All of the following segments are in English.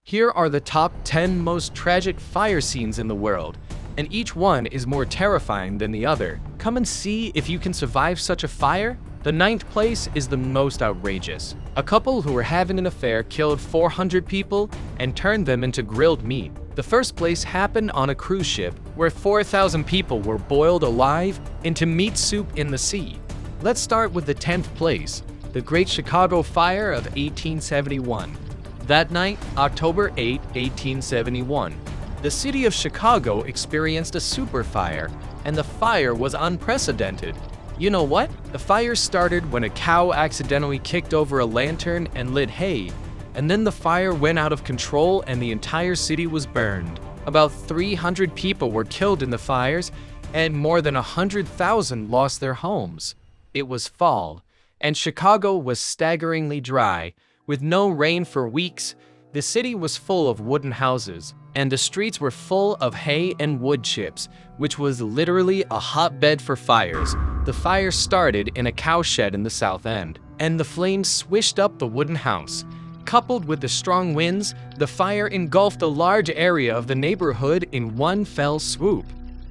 Here are the top 10 most tragic fire scenes in the world, and each one is more terrifying than the other. Come and see if you can survive such a fire. The ninth place is the most outrageous. A couple who were having an affair killed 400 people and turned them into grilled meat. The first place happened on a cruise ship where 4,000 people were boiled alive into meat soup in the sea. Let's start with the 10th place, the Great Chicago Fire of 1871. That night, October 8, 1871, the city of Chicago experienced a super fire, and the fire was unprecedented. You know what? The fire started when a cow accidentally kicked over a lantern and lit hay, and then the fire went out of control and the entire city was burned. About 300 people were killed in the fires, and more than 100,000 lost their homes. It was fall, and Chicago was staggeringly dry. With no rain for weeks, the city was full of wooden houses, and the streets were full of hay and wood chips, which was literally a hotbed for fires. The fire started in a cowshed in the South End, and the flames swished up the wooden house. Coupled with the strong winds, the fire engulfed a large area of the neighborhood in one fell swoop.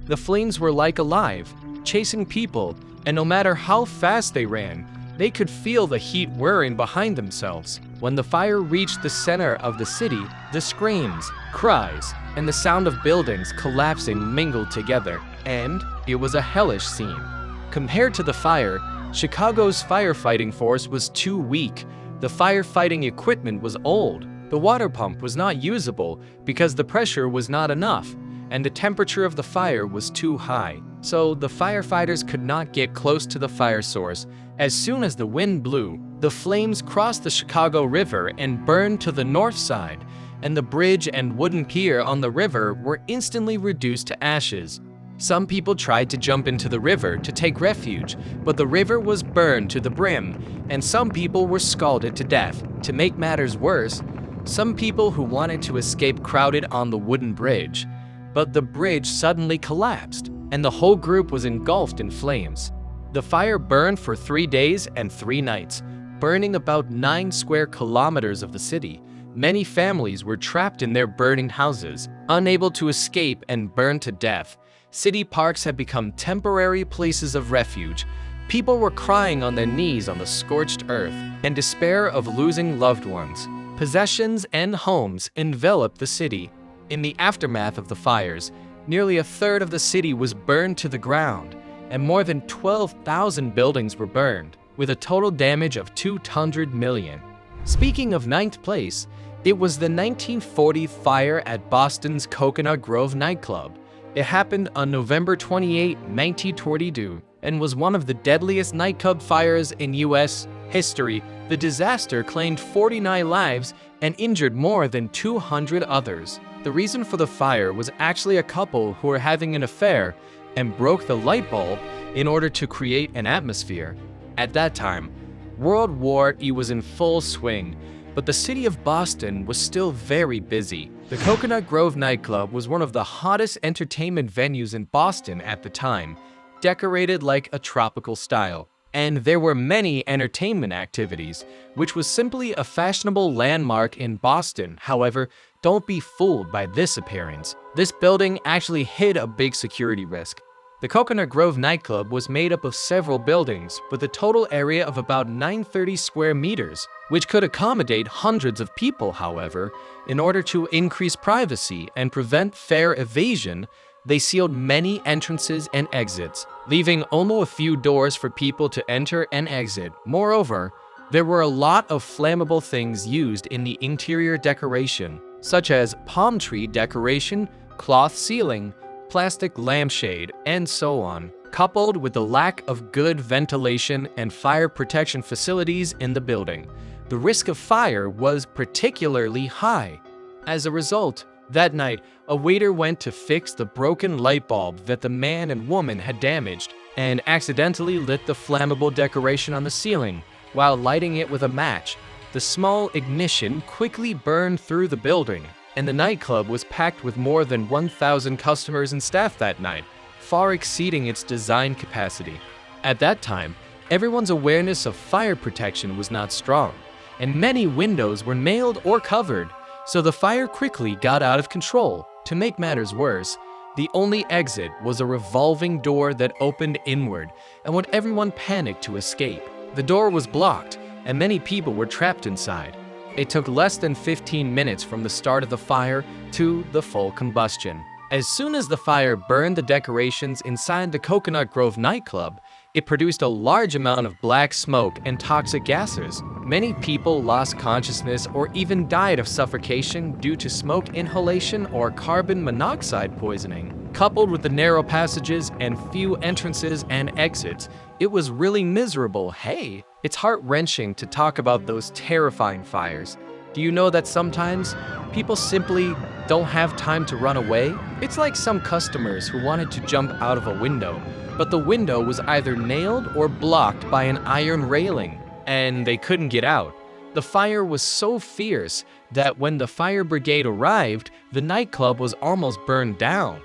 The flames were like alive, chasing people, and no matter how fast they ran, they could feel the heat whirring behind themselves. When the fire reached the center of the city, the screams, cries, and the sound of buildings collapsing mingled together, and it was a hellish scene. Compared to the fire, Chicago's firefighting force was too weak. The firefighting equipment was old. The water pump was not usable because the pressure was not enough, and the temperature of the fire was too high. So the firefighters could not get close to the fire source. As soon as the wind blew, the flames crossed the Chicago River and burned to the north side, and the bridge and wooden pier on the river were instantly reduced to ashes. Some people tried to jump into the river to take refuge, but the river was burned to the brim, and some people were scalded to death. To make matters worse, some people who wanted to escape crowded on the wooden bridge, but the bridge suddenly collapsed, and the whole group was engulfed in flames. The fire burned for 3 days and 3 nights, burning about 9 square kilometers of the city. Many families were trapped in their burning houses, unable to escape and burned to death. City parks had become temporary places of refuge. People were crying on their knees on the scorched earth, in despair of losing loved ones. Possessions and homes enveloped the city. In the aftermath of the fires, nearly a third of the city was burned to the ground, and more than 12,000 buildings were burned, with a total damage of $200 million. Speaking of ninth place, it was the 1940 fire at Boston's Coconut Grove nightclub. It happened on November 28, 1922, and was one of the deadliest nightclub fires in U.S. history. The disaster claimed 49 lives and injured more than 200 others. The reason for the fire was actually a couple who were having an affair and broke the light bulb in order to create an atmosphere. At that time, World War I was in full swing, but the city of Boston was still very busy. The Coconut Grove nightclub was one of the hottest entertainment venues in Boston at the time, decorated like a tropical style. And there were many entertainment activities, which was simply a fashionable landmark in Boston. However, don't be fooled by this appearance. This building actually hid a big security risk. The Coconut Grove nightclub was made up of several buildings with a total area of about 930 square meters, which could accommodate hundreds of people. However, in order to increase privacy and prevent fare evasion, they sealed many entrances and exits, leaving only a few doors for people to enter and exit. Moreover, there were a lot of flammable things used in the interior decoration, such as palm tree decoration, cloth ceiling, plastic lampshade, and so on, coupled with the lack of good ventilation and fire protection facilities in the building. The risk of fire was particularly high. As a result, that night, a waiter went to fix the broken light bulb that the man and woman had damaged and accidentally lit the flammable decoration on the ceiling while lighting it with a match. The small ignition quickly burned through the building, and the nightclub was packed with more than 1,000 customers and staff that night, far exceeding its design capacity. At that time, everyone's awareness of fire protection was not strong, and many windows were nailed or covered. so the fire quickly got out of control. To make matters worse, the only exit was a revolving door that opened inward and would everyone panicked to escape. The door was blocked, and many people were trapped inside. It took less than 15 minutes from the start of the fire to the full combustion. As soon as the fire burned the decorations inside the Coconut Grove nightclub, it produced a large amount of black smoke and toxic gases. Many people lost consciousness or even died of suffocation due to smoke inhalation or carbon monoxide poisoning. Coupled with the narrow passages and few entrances and exits, it was really miserable. Hey, it's heart-wrenching to talk about those terrifying fires. Do you know that sometimes people simply don't have time to run away? It's like some customers who wanted to jump out of a window, but the window was either nailed or blocked by an iron railing, and they couldn't get out. The fire was so fierce that when the fire brigade arrived, the nightclub was almost burned down.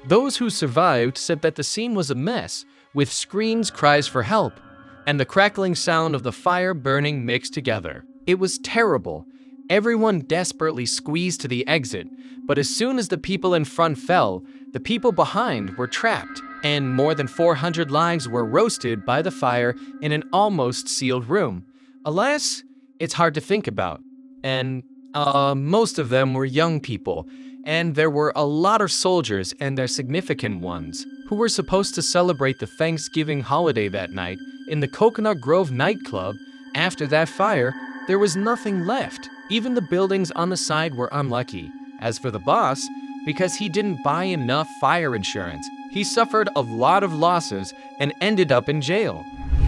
Those who survived said that the scene was a mess, with screams, cries for help, and the crackling sound of the fire burning mixed together. It was terrible. Everyone desperately squeezed to the exit, but as soon as the people in front fell, the people behind were trapped, and more than 400 lives were roasted by the fire in an almost sealed room. Alas, it's hard to think about. And most of them were young people, and there were a lot of soldiers and their significant ones who were supposed to celebrate the Thanksgiving holiday that night in the Coconut Grove nightclub. After that fire, there was nothing left. Even the buildings on the side were unlucky. As for the boss, because he didn't buy enough fire insurance, he suffered a lot of losses and ended up in jail.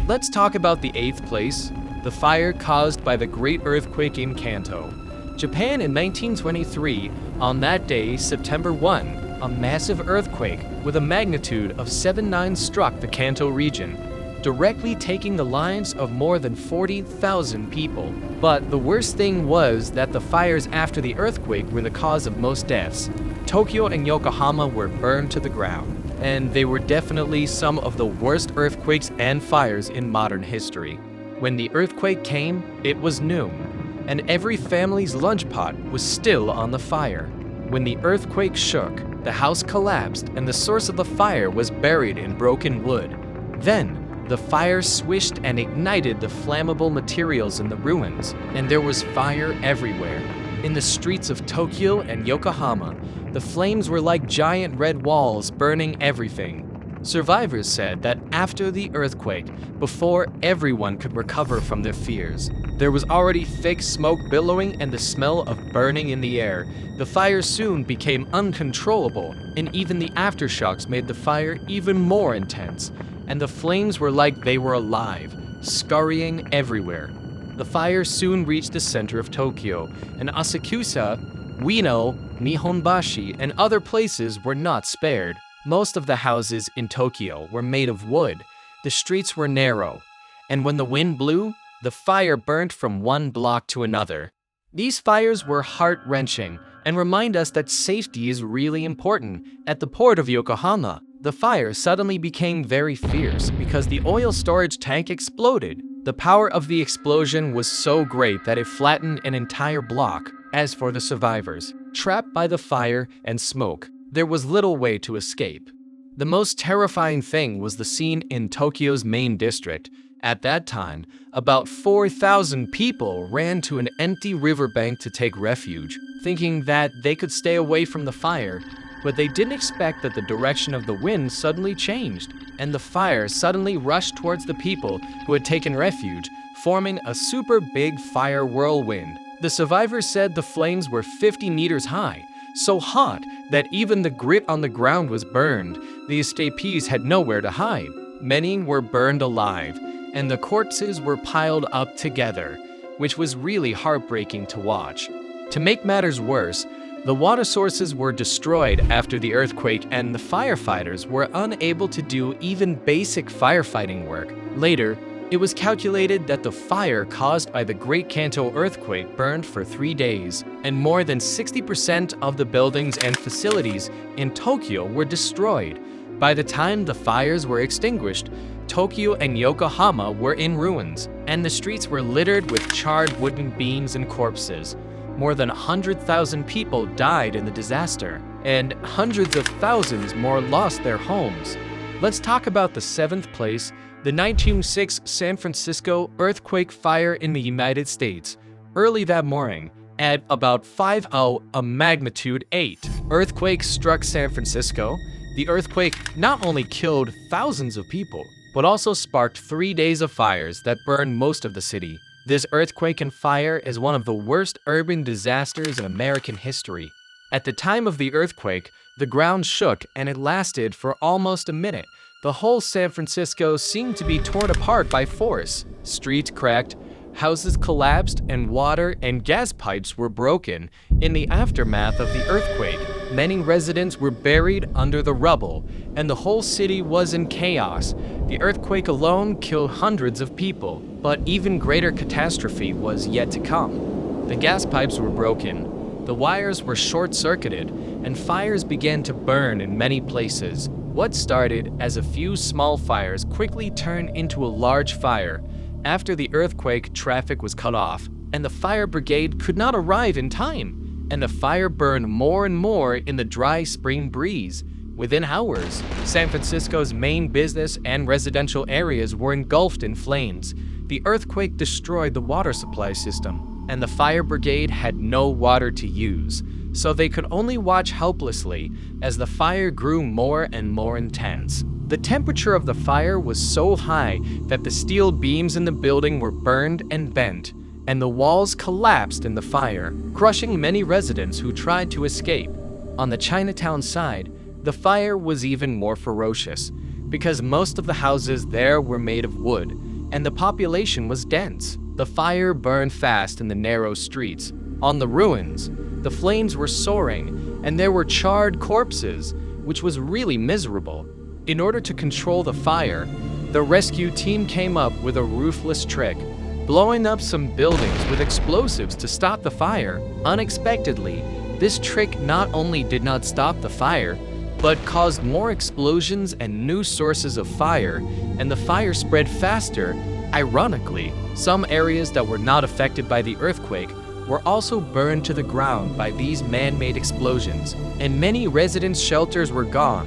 Let's talk about the 8th place, the fire caused by the Great Earthquake in Kanto. Japan in 1923, on that day, September 1, a massive earthquake with a magnitude of 7.9 struck the Kanto region, directly taking the lives of more than 40,000 people. But the worst thing was that the fires after the earthquake were the cause of most deaths. Tokyo and Yokohama were burned to the ground, and they were definitely some of the worst earthquakes and fires in modern history. When the earthquake came, it was noon, and every family's lunch pot was still on the fire. When the earthquake shook, the house collapsed and the source of the fire was buried in broken wood. Then, the fire swished and ignited the flammable materials in the ruins, and there was fire everywhere. In the streets of Tokyo and Yokohama, the flames were like giant red walls burning everything. Survivors said that after the earthquake, before everyone could recover from their fears, there was already thick smoke billowing and the smell of burning in the air. The fire soon became uncontrollable, and even the aftershocks made the fire even more intense, and the flames were like they were alive, scurrying everywhere. The fire soon reached the center of Tokyo, and Asakusa, Ueno, Nihonbashi, and other places were not spared. Most of the houses in Tokyo were made of wood. The streets were narrow, and when the wind blew, the fire burnt from one block to another. These fires were heart-wrenching and remind us that safety is really important. At the port of Yokohama, the fire suddenly became very fierce because the oil storage tank exploded. The power of the explosion was so great that it flattened an entire block. As for the survivors, trapped by the fire and smoke, there was little way to escape. The most terrifying thing was the scene in Tokyo's main district. At that time, about 4,000 people ran to an empty riverbank to take refuge, thinking that they could stay away from the fire, but they didn't expect that the direction of the wind suddenly changed, and the fire suddenly rushed towards the people who had taken refuge, forming a super big fire whirlwind. The survivors said the flames were 50 meters high, so hot that even the grit on the ground was burned. The escapees had nowhere to hide. Many were burned alive, and the corpses were piled up together, which was really heartbreaking to watch. To make matters worse, the water sources were destroyed after the earthquake, and the firefighters were unable to do even basic firefighting work. Later, it was calculated that the fire caused by the Great Kanto earthquake burned for 3 days, and more than 60% of the buildings and facilities in Tokyo were destroyed. By the time the fires were extinguished, Tokyo and Yokohama were in ruins, and the streets were littered with charred wooden beams and corpses. more than 100,000 people died in the disaster, and hundreds of thousands more lost their homes. Let's talk about the 7th place, the 1906 San Francisco earthquake fire in the United States. Early that morning, at about 5:00, a magnitude 8 earthquake struck San Francisco. The earthquake not only killed thousands of people, but also sparked 3 days of fires that burned most of the city. This earthquake and fire is one of the worst urban disasters in American history. At the time of the earthquake, the ground shook and it lasted for almost a minute. The whole San Francisco seemed to be torn apart by force. Streets cracked, houses collapsed, and water and gas pipes were broken. In the aftermath of the earthquake, many residents were buried under the rubble, and the whole city was in chaos. The earthquake alone killed hundreds of people, but even greater catastrophe was yet to come. The gas pipes were broken, the wires were short-circuited, and fires began to burn in many places. What started as a few small fires quickly turned into a large fire. After the earthquake, traffic was cut off, and the fire brigade could not arrive in time, and the fire burned more and more in the dry spring breeze. Within hours, San Francisco's main business and residential areas were engulfed in flames. The earthquake destroyed the water supply system, and the fire brigade had no water to use, so they could only watch helplessly as the fire grew more and more intense. The temperature of the fire was so high that the steel beams in the building were burned and bent, and the walls collapsed in the fire, crushing many residents who tried to escape. On the Chinatown side, the fire was even more ferocious, because most of the houses there were made of wood, and the population was dense. The fire burned fast in the narrow streets. On the ruins, the flames were soaring, and there were charred corpses, which was really miserable. In order to control the fire, the rescue team came up with a ruthless trick, blowing up some buildings with explosives to stop the fire. Unexpectedly, this trick not only did not stop the fire, but caused more explosions and new sources of fire, and the fire spread faster. Ironically, some areas that were not affected by the earthquake were also burned to the ground by these man-made explosions, and many residents' shelters were gone.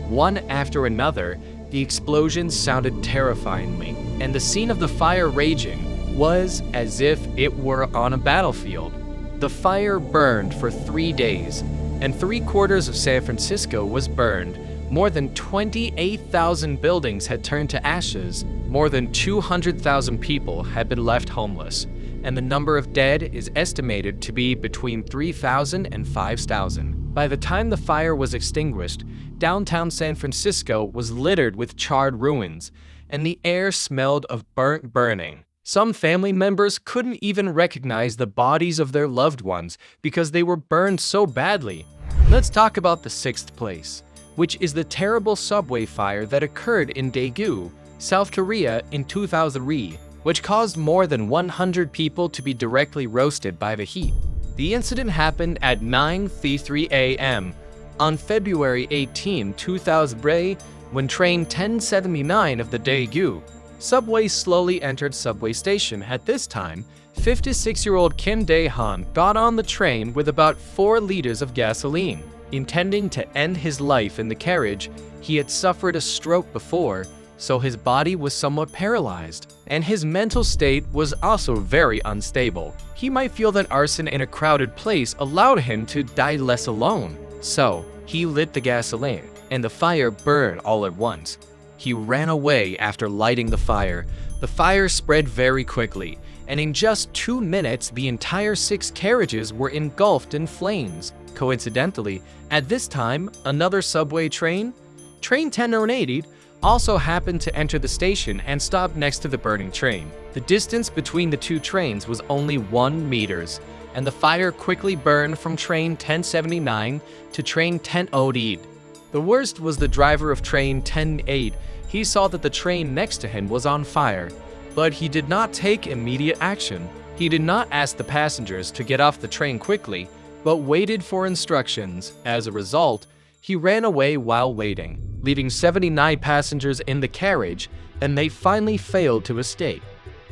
One after another, the explosions sounded terrifyingly, and the scene of the fire raging was as if it were on a battlefield. The fire burned for 3 days, and 3/4 of San Francisco was burned. More than 28,000 buildings had turned to ashes. More than 200,000 people had been left homeless, and the number of dead is estimated to be between 3,000 and 5,000. By the time the fire was extinguished, downtown San Francisco was littered with charred ruins, and the air smelled of burning. Some family members couldn't even recognize the bodies of their loved ones because they were burned so badly. Let's talk about the 6th place, which is the terrible subway fire that occurred in Daegu, South Korea in 2003, which caused more than 100 people to be directly roasted by the heat. The incident happened at 9:03 a.m. on February 18, 2003, when train 1079 of the Daegu subway slowly entered subway station. At this time, 56-year-old Kim Dae-han got on the train with about 4 liters of gasoline. Intending to end his life in the carriage, he had suffered a stroke before, so his body was somewhat paralyzed, and his mental state was also very unstable. He might feel that arson in a crowded place allowed him to die less alone. So, he lit the gasoline, and the fire burned all at once. He ran away after lighting the fire. The fire spread very quickly, and in just 2 minutes, the entire 6 carriages were engulfed in flames. Coincidentally, at this time, another subway train, train 1080, also happened to enter the station and stopped next to the burning train. The distance between the 2 trains was only 1 meter, and the fire quickly burned from train 1079 to train 1008. The worst was the driver of train 1008. He saw that the train next to him was on fire, but he did not take immediate action. He did not ask the passengers to get off the train quickly, but waited for instructions. As a result, he ran away while waiting, leaving 79 passengers in the carriage, and they finally failed to escape.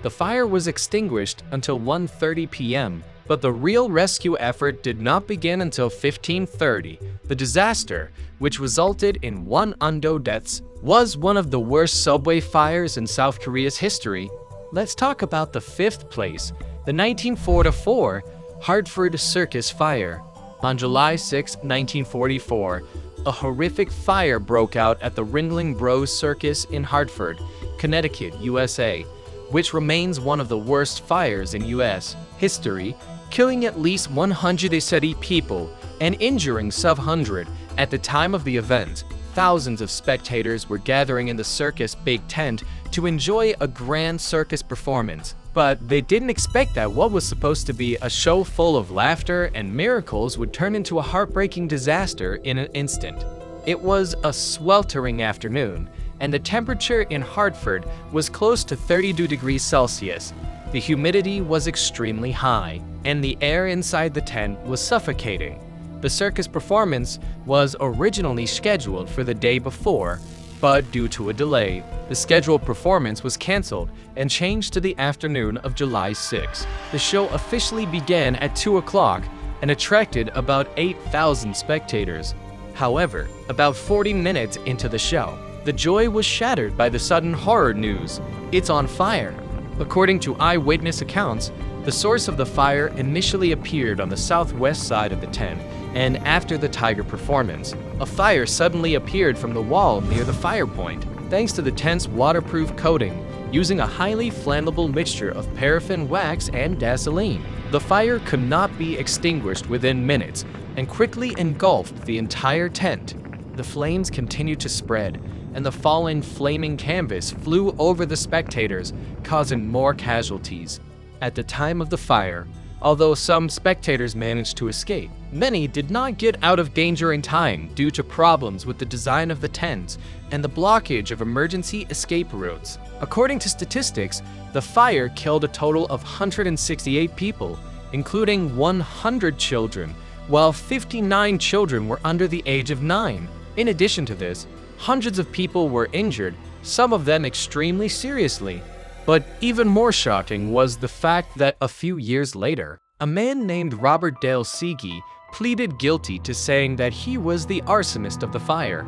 The fire was extinguished until 1:30 p.m. But the real rescue effort did not begin until 1530. The disaster, which resulted in 100 deaths, was one of the worst subway fires in South Korea's history. Let's talk about the fifth place, the 1944 Hartford Circus Fire. On July 6, 1944, a horrific fire broke out at the Ringling Bros Circus in Hartford, Connecticut, USA, which remains one of the worst fires in U.S. history, killing at least 170 people and injuring several hundred. At the time of the event, thousands of spectators were gathering in the circus big tent to enjoy a grand circus performance. But they didn't expect that what was supposed to be a show full of laughter and miracles would turn into a heartbreaking disaster in an instant. It was a sweltering afternoon, and the temperature in Hartford was close to 32 degrees Celsius. The humidity was extremely high, and the air inside the tent was suffocating. The circus performance was originally scheduled for the day before, but due to a delay, the scheduled performance was canceled and changed to the afternoon of July 6. The show officially began at 2 o'clock and attracted about 8,000 spectators. However, about 40 minutes into the show, the joy was shattered by the sudden horror news: it's on fire. According to eyewitness accounts, the source of the fire initially appeared on the southwest side of the tent, and after the tiger performance, a fire suddenly appeared from the wall near the fire point. Thanks to the tent's waterproof coating, using a highly flammable mixture of paraffin wax and gasoline, the fire could not be extinguished within minutes and quickly engulfed the entire tent. The flames continued to spread, and the fallen flaming canvas flew over the spectators, causing more casualties. At the time of the fire, although some spectators managed to escape, many did not get out of danger in time due to problems with the design of the tents and the blockage of emergency escape routes. According to statistics, the fire killed a total of 168 people, including 100 children, while 59 children were under the age of 9. In addition to this, hundreds of people were injured, some of them extremely seriously. But even more shocking was the fact that a few years later, a man named Robert Dale Seegey pleaded guilty to saying that he was the arsonist of the fire.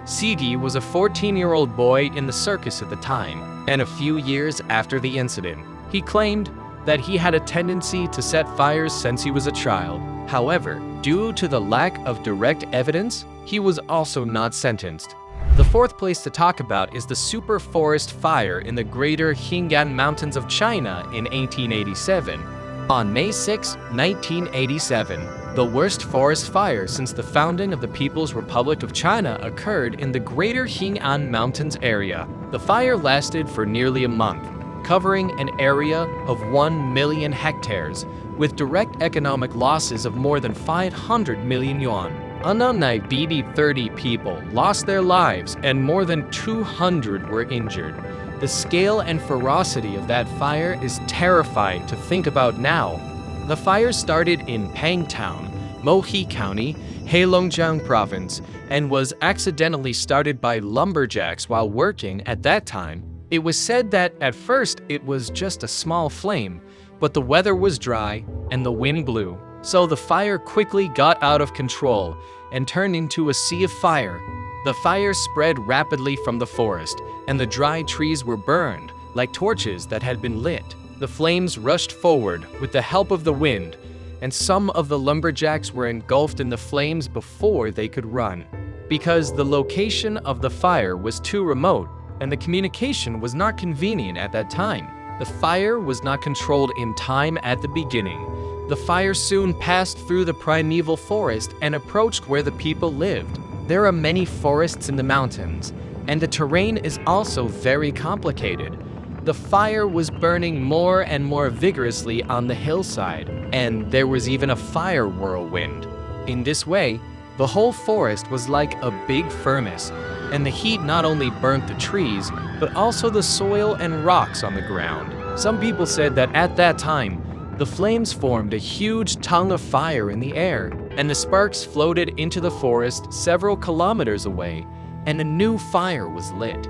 Seegey was a 14-year-old boy in the circus at the time, and a few years after the incident, he claimed that he had a tendency to set fires since he was a child. However, due to the lack of direct evidence, he was also not sentenced. The fourth place to talk about is the Super Forest Fire in the Greater Hingyan Mountains of China in 1887. On May 6, 1987, the worst forest fire since the founding of the People's Republic of China occurred in the Greater Hingyan Mountains area. The fire lasted for nearly a month, covering an area of 1 million hectares, with direct economic losses of more than 500 million yuan. Unknown night, 30 people lost their lives and more than 200 were injured. The scale and ferocity of that fire is terrifying to think about now. The fire started in Pangtown, Mohe County, Heilongjiang Province, and was accidentally started by lumberjacks while working at that time. It was said that at first it was just a small flame, but the weather was dry and the wind blew. So the fire quickly got out of control and turned into a sea of fire. The fire spread rapidly from the forest, and the dry trees were burned like torches that had been lit. The flames rushed forward with the help of the wind, and some of the lumberjacks were engulfed in the flames before they could run. Because the location of the fire was too remote and the communication was not convenient at that time, the fire was not controlled in time at the beginning. The fire soon passed through the primeval forest and approached where the people lived. There are many forests in the mountains, and the terrain is also very complicated. The fire was burning more and more vigorously on the hillside, and there was even a fire whirlwind. In this way, the whole forest was like a big furnace, and the heat not only burnt the trees, but also the soil and rocks on the ground. Some people said that at that time, the flames formed a huge tongue of fire in the air, and the sparks floated into the forest several kilometers away, and a new fire was lit.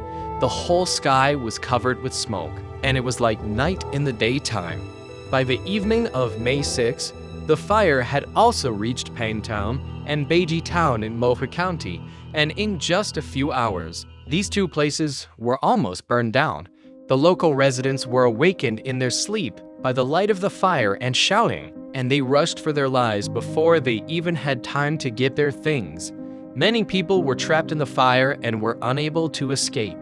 The whole sky was covered with smoke, and it was like night in the daytime. By the evening of May 6, the fire had also reached Pangtown and Beiji Town in Mohe County, and in just a few hours, these two places were almost burned down. The local residents were awakened in their sleep by the light of the fire and shouting, and they rushed for their lives before they even had time to get their things. Many people were trapped in the fire and were unable to escape.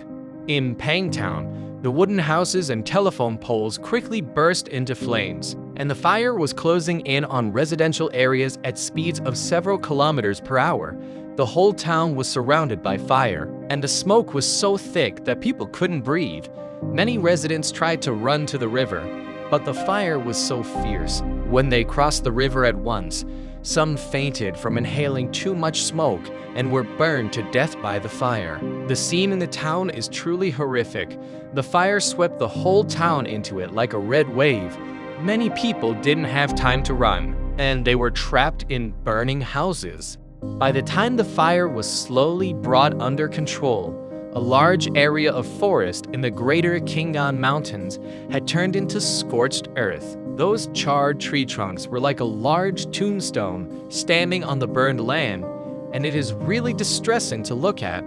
In Pangtown, the wooden houses and telephone poles quickly burst into flames, and the fire was closing in on residential areas at speeds of several kilometers per hour. The whole town was surrounded by fire, and the smoke was so thick that people couldn't breathe. Many residents tried to run to the river, but the fire was so fierce. When they crossed the river at once, some fainted from inhaling too much smoke and were burned to death by the fire. The scene in the town is truly horrific. The fire swept the whole town into it like a red wave. Many people didn't have time to run, and they were trapped in burning houses. By the time the fire was slowly brought under control, a large area of forest in the greater Khingan Mountains had turned into scorched earth. Those charred tree trunks were like a large tombstone standing on the burned land, and it is really distressing to look at.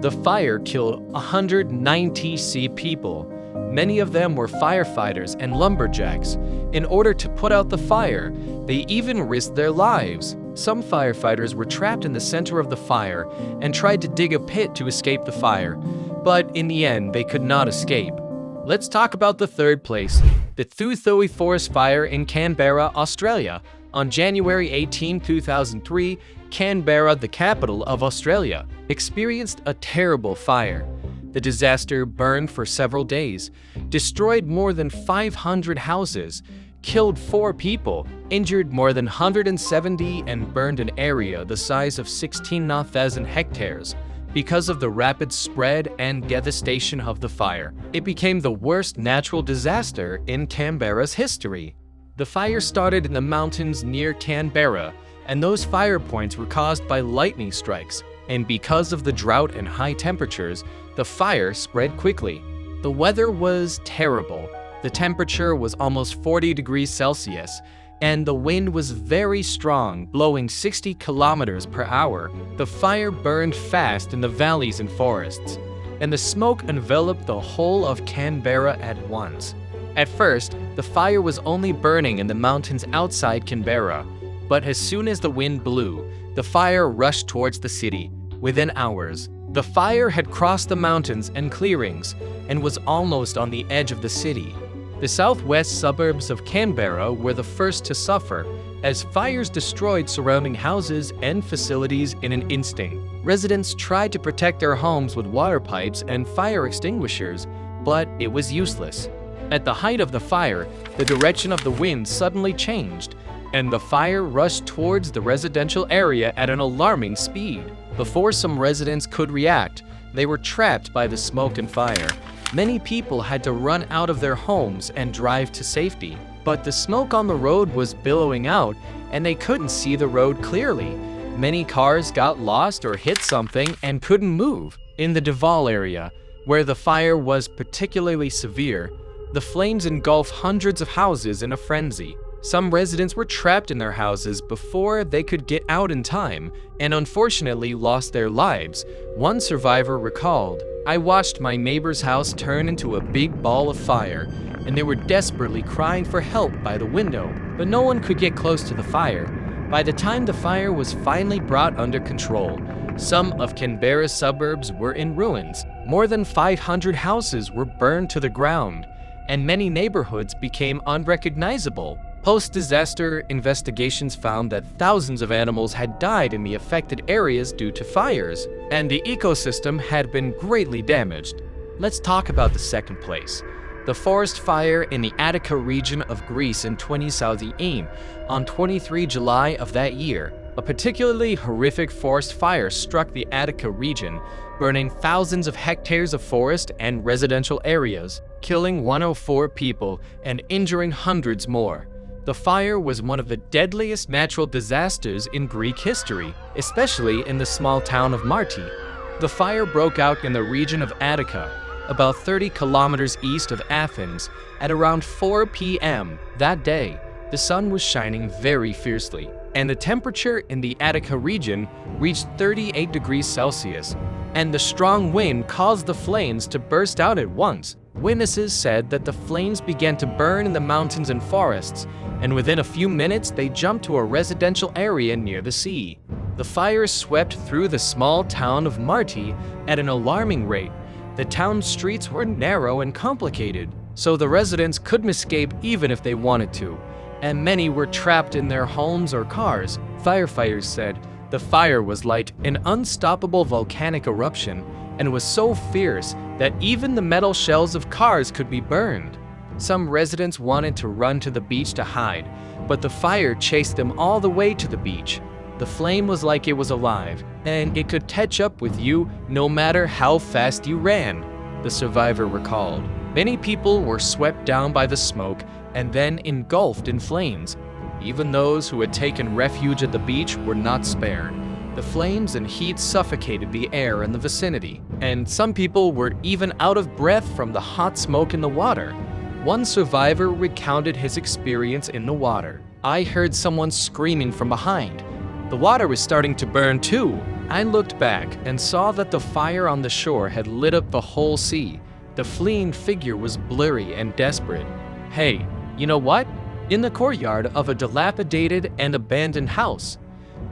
The fire killed 190 people. Many of them were firefighters and lumberjacks. In order to put out the fire, they even risked their lives. Some firefighters were trapped in the center of the fire and tried to dig a pit to escape the fire, but in the end, they could not escape. Let's talk about the third place, the Thuthui Forest Fire in Canberra, Australia. On January 18, 2003, Canberra, the capital of Australia, experienced a terrible fire. The disaster burned for several days, destroyed more than 500 houses, killed 4 people, injured more than 170, and burned an area the size of 16,000 hectares. Because of the rapid spread and devastation of the fire, it became the worst natural disaster in Canberra's history. The fire started in the mountains near Canberra, and those fire points were caused by lightning strikes, and because of the drought and high temperatures, the fire spread quickly. The weather was terrible. The temperature was almost 40 degrees Celsius, and the wind was very strong, blowing 60 kilometers per hour. The fire burned fast in the valleys and forests, and the smoke enveloped the whole of Canberra at once. At first, the fire was only burning in the mountains outside Canberra, but as soon as the wind blew, the fire rushed towards the city. Within hours, the fire had crossed the mountains and clearings and was almost on the edge of the city. The southwest suburbs of Canberra were the first to suffer, as fires destroyed surrounding houses and facilities in an instant. Residents tried to protect their homes with water pipes and fire extinguishers, but it was useless. At the height of the fire, the direction of the wind suddenly changed, and the fire rushed towards the residential area at an alarming speed. Before some residents could react, they were trapped by the smoke and fire. Many people had to run out of their homes and drive to safety, but the smoke on the road was billowing out and they couldn't see the road clearly. Many cars got lost or hit something and couldn't move. In the Duval area, where the fire was particularly severe, the flames engulfed hundreds of houses in a frenzy. Some residents were trapped in their houses before they could get out in time and unfortunately lost their lives. One survivor recalled, "I watched my neighbor's house turn into a big ball of fire, and they were desperately crying for help by the window, but no one could get close to the fire." By the time the fire was finally brought under control, some of Canberra's suburbs were in ruins. More than 500 houses were burned to the ground, and many neighborhoods became unrecognizable. Post-disaster investigations found that thousands of animals had died in the affected areas due to fires, and the ecosystem had been greatly damaged. Let's talk about the second place, the forest fire in the Attica region of Greece in 2017. On 23 July of that year, a particularly horrific forest fire struck the Attica region, burning thousands of hectares of forest and residential areas, killing 104 people and injuring hundreds more. The fire was one of the deadliest natural disasters in Greek history, especially in the small town of Marti. The fire broke out in the region of Attica, about 30 kilometers east of Athens, at around 4 p.m. that day. The sun was shining very fiercely, and the temperature in the Attica region reached 38 degrees Celsius, and the strong wind caused the flames to burst out at once. Witnesses said that the flames began to burn in the mountains and forests, and within a few minutes they jumped to a residential area near the sea. The fire swept through the small town of Marti at an alarming rate. The town's streets were narrow and complicated, so the residents couldn't escape even if they wanted to, and many were trapped in their homes or cars. Firefighters said the fire was like an unstoppable volcanic eruption and was so fierce that even the metal shells of cars could be burned. Some residents wanted to run to the beach to hide, but the fire chased them all the way to the beach. The flame was like it was alive, and it could catch up with you no matter how fast you ran, the survivor recalled. Many people were swept down by the smoke and then engulfed in flames. Even those who had taken refuge at the beach were not spared. The flames and heat suffocated the air in the vicinity, and some people were even out of breath from the hot smoke in the water. One survivor recounted his experience in the water. "I heard someone screaming from behind. The water was starting to burn too. I looked back and saw that the fire on the shore had lit up the whole sea. The fleeing figure was blurry and desperate. Hey, you know what? In the courtyard of a dilapidated and abandoned house,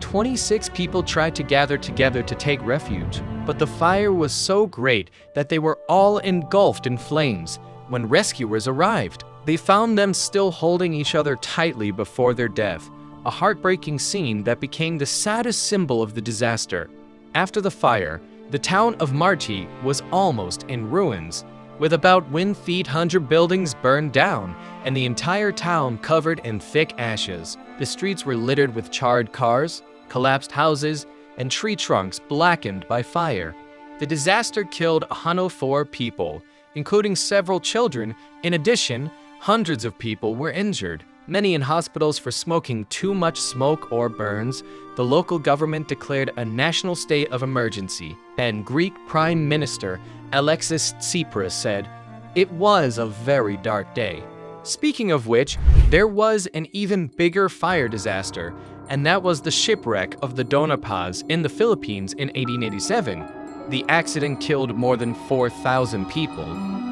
26 people tried to gather together to take refuge, but the fire was so great that they were all engulfed in flames. When rescuers arrived, they found them still holding each other tightly before their death, a heartbreaking scene that became the saddest symbol of the disaster. After the fire, the town of Marti was almost in ruins, with about 100 buildings burned down and the entire town covered in thick ashes. The streets were littered with charred cars, collapsed houses, and tree trunks blackened by fire. The disaster killed 104 people, including several children. In addition, hundreds of people were injured, many in hospitals for smoking too much smoke or burns. The local government declared a national state of emergency, and Greek Prime Minister Alexis Tsipras said, "It was a very dark day." Speaking of which, there was an even bigger fire disaster, and that was the shipwreck of the Dona Paz in the Philippines in 1887. The accident killed more than 4,000 people.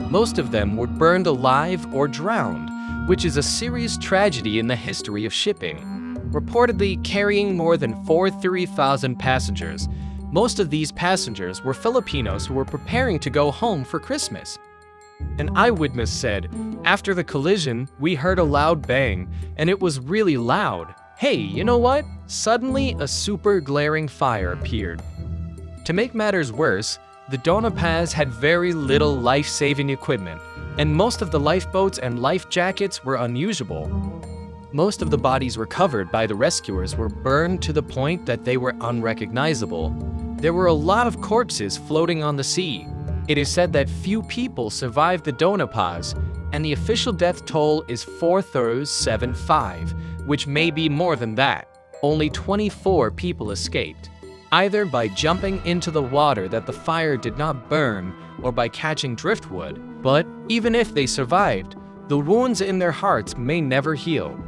Most of them were burned alive or drowned, which is a serious tragedy in the history of shipping, reportedly carrying more than 43,000 passengers. Most of these passengers were Filipinos who were preparing to go home for Christmas. An eyewitness said, "After the collision, we heard a loud bang, and it was really loud. Hey, you know what? Suddenly, a super glaring fire appeared." To make matters worse, the Dona Paz had very little life-saving equipment, and most of the lifeboats and life jackets were unusable. Most of the bodies recovered by the rescuers were burned to the point that they were unrecognizable. There were a lot of corpses floating on the sea. It is said that few people survived the Dona Paz, and the official death toll is 4,375, which may be more than that. Only 24 people escaped, either by jumping into the water that the fire did not burn or by catching driftwood. But even if they survived, the wounds in their hearts may never heal.